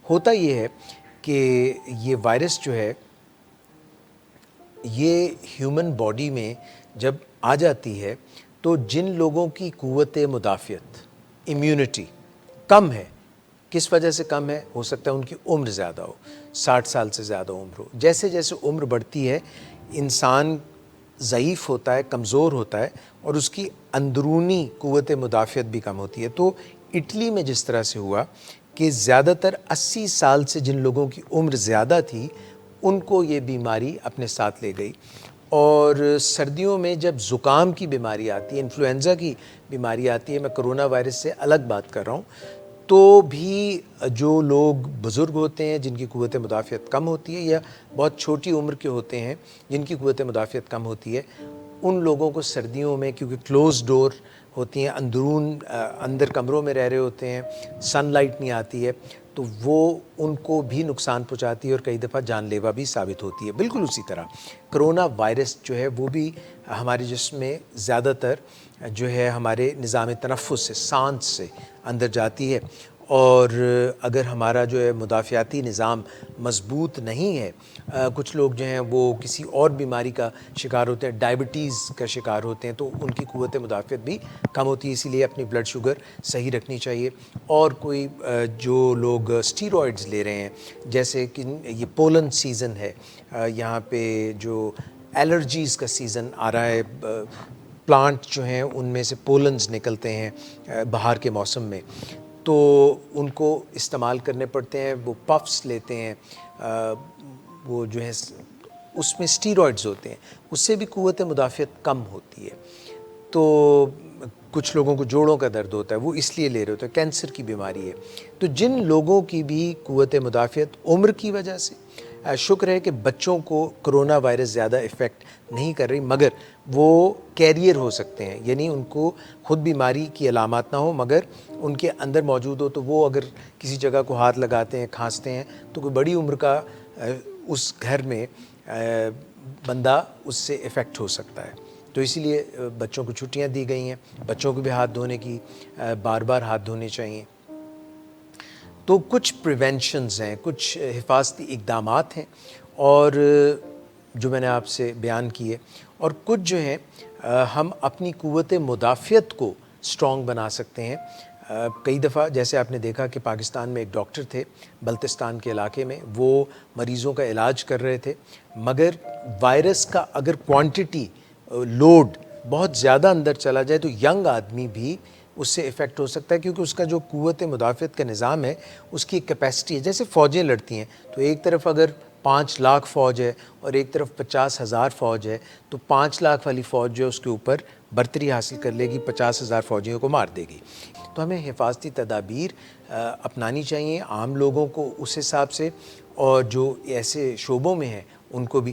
ہوتا یہ ہے کہ یہ وائرس جو ہے یہ ہیومن باڈی میں جب آ جاتی ہے تو جن لوگوں کی قوت مدافعت امیونٹی کم ہے، کس وجہ سے کم ہے؟ ہو سکتا ہے ان کی عمر زیادہ ہو، 60 سال سے زیادہ عمر ہو۔ جیسے جیسے عمر بڑھتی ہے انسان ضعیف ہوتا ہے، کمزور ہوتا ہے، اور اس کی اندرونی قوت مدافعت بھی کم ہوتی ہے۔ تو اٹلی میں جس طرح سے ہوا کہ زیادہ تر 80 سال سے جن لوگوں کی عمر زیادہ تھی ان کو یہ بیماری اپنے ساتھ لے گئی، اور سردیوں میں جب زکام کی بیماری آتی ہے، انفلوئنزا کی بیماری آتی ہے، میں کرونا وائرس سے الگ بات کر رہا ہوں، تو بھی جو لوگ بزرگ ہوتے ہیں جن کی قوت مدافعت کم ہوتی ہے، یا بہت چھوٹی عمر کے ہوتے ہیں جن کی قوت مدافعت کم ہوتی ہے، ان لوگوں کو سردیوں میں کیونکہ کلوز ڈور ہوتی ہیں، اندر کمروں میں رہ رہے ہوتے ہیں، سن لائٹ نہیں آتی ہے، تو وہ ان کو بھی نقصان پہنچاتی ہے اور کئی دفعہ جان لیوا بھی ثابت ہوتی ہے۔ بالکل اسی طرح کرونا وائرس جو ہے وہ بھی ہمارے جسم میں زیادہ تر جو ہے ہمارے نظام تنفس سے، سانس سے اندر جاتی ہے، اور اگر ہمارا جو ہے مدافعاتی نظام مضبوط نہیں ہے، کچھ لوگ جو ہیں وہ کسی اور بیماری کا شکار ہوتے ہیں، ڈائبٹیز کا شکار ہوتے ہیں، تو ان کی قوت مدافعت بھی کم ہوتی ہے، اسی لیے اپنی بلڈ شوگر صحیح رکھنی چاہیے۔ اور کوئی جو لوگ اسٹیرائڈز لے رہے ہیں، جیسے کہ یہ پولن سیزن ہے، یہاں پہ جو الرجیز کا سیزن آ رہا ہے، پلانٹ جو ہیں ان میں سے پولنز نکلتے ہیں بہار کے موسم میں، تو ان کو استعمال کرنے پڑتے ہیں، وہ پفس لیتے ہیں، وہ جو ہے اس میں اسٹیرائڈز ہوتے ہیں، اس سے بھی قوت مدافعت کم ہوتی ہے۔ تو کچھ لوگوں کو جوڑوں کا درد ہوتا ہے، وہ اس لیے لے رہے ہوتے ہیں، کینسر کی بیماری ہے۔ تو جن لوگوں کی بھی قوت مدافعت عمر کی وجہ سے، شکر ہے کہ بچوں کو کرونا وائرس زیادہ افیکٹ نہیں کر رہی، مگر وہ کیریئر ہو سکتے ہیں، یعنی ان کو خود بیماری کی علامات نہ ہو مگر ان کے اندر موجود ہو، تو وہ اگر کسی جگہ کو ہاتھ لگاتے ہیں، کھانستے ہیں، تو کوئی بڑی عمر کا اس گھر میں بندہ اس سے افیکٹ ہو سکتا ہے۔ تو اسی لیے بچوں کو چھٹیاں دی گئی ہیں، بچوں کو بھی ہاتھ دھونے کی بار بار ہاتھ دھونے چاہیے۔ تو کچھ پریونشنز ہیں، کچھ حفاظتی اقدامات ہیں، اور جو میں نے آپ سے بیان کیے، اور کچھ جو ہیں ہم اپنی قوت مدافعت کو اسٹرانگ بنا سکتے ہیں۔ کئی دفعہ جیسے آپ نے دیکھا کہ پاکستان میں ایک ڈاکٹر تھے بلتستان کے علاقے میں، وہ مریضوں کا علاج کر رہے تھے، مگر وائرس کا اگر کوانٹٹی لوڈ بہت زیادہ اندر چلا جائے تو ینگ آدمی بھی اس سے افیکٹ ہو سکتا ہے، کیونکہ اس کا جو قوت مدافعت کا نظام ہے اس کی ایک کیپیسٹی ہے۔ جیسے فوجیں لڑتی ہیں، تو ایک طرف اگر 5 لاکھ فوج ہے اور ایک طرف 50,000 فوج ہے، تو 5 لاکھ والی فوج جو ہے اس کے اوپر برتری حاصل کر لے گی، 50,000 فوجیوں کو مار دے گی۔ تو ہمیں حفاظتی تدابیر اپنانی چاہیے عام لوگوں کو اس حساب سے، اور جو ایسے شعبوں میں ہیں ان کو بھی۔